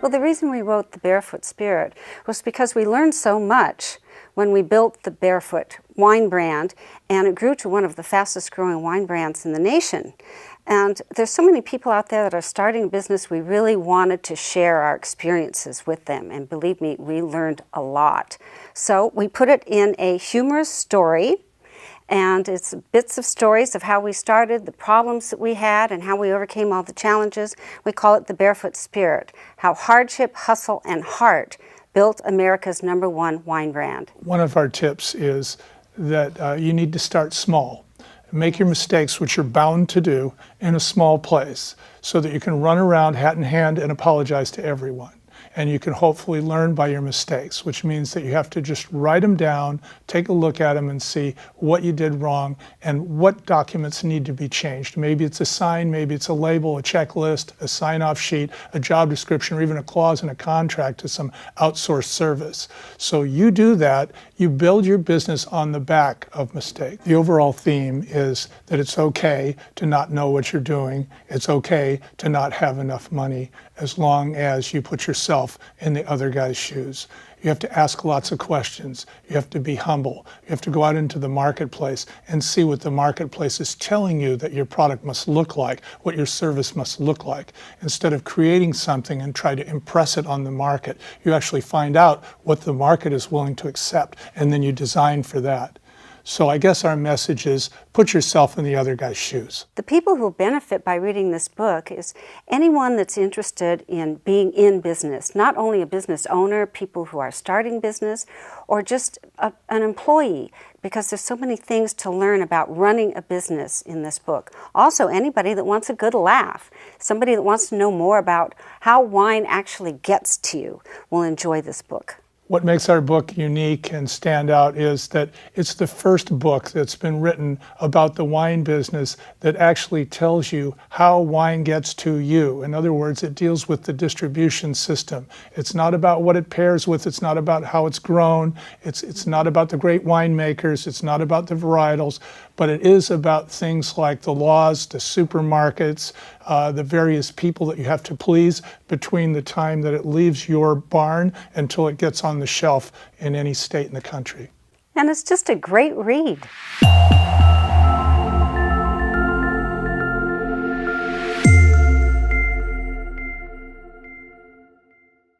Well, the reason we wrote The Barefoot Spirit was because we learned so much when we built the Barefoot wine brand, and it grew to one of the fastest growing wine brands in the nation. And there's so many people out there that are starting a business, we really wanted to share our experiences with them. And believe me, we learned a lot. So we put it in a humorous story, and it's bits of stories of how we started, the problems that we had, and how we overcame all the challenges. We call it The Barefoot Spirit, how hardship, hustle, and heart built America's #1 wine brand. One of our tips is that you need to start small. Make your mistakes, which you're bound to do, in a small place so that you can run around hat in hand and apologize to everyone. And you can hopefully learn by your mistakes, which means that you have to just write them down, take a look at them and see what you did wrong and what documents need to be changed. Maybe it's a sign, maybe it's a label, a checklist, a sign-off sheet, a job description, or even a clause in a contract to some outsourced service. So you do that, you build your business on the back of mistakes. The overall theme is that it's okay to not know what you're doing. It's okay to not have enough money as long as you put yourself in the other guy's shoes. You have to ask lots of questions. You have to be humble. You have to go out into the marketplace and see what the marketplace is telling you that your product must look like, what your service must look like. Instead of creating something and try to impress it on the market, you actually find out what the market is willing to accept, and then you design for that. So I guess our message is put yourself in the other guy's shoes. The people who benefit by reading this book is anyone that's interested in being in business, not only a business owner, people who are starting business, or just an employee, because there's so many things to learn about running a business in this book. Also, anybody that wants a good laugh, somebody that wants to know more about how wine actually gets to you will enjoy this book. What makes our book unique and stand out is that it's the first book that's been written about the wine business that actually tells you how wine gets to you. In other words, it deals with the distribution system. It's not about what it pairs with. It's not about how it's grown. It's not about the great winemakers. It's not about the varietals. But it is about things like the laws, the supermarkets, the various people that you have to please between the time that it leaves your barn until it gets on the shelf in any state in the country. And it's just a great read.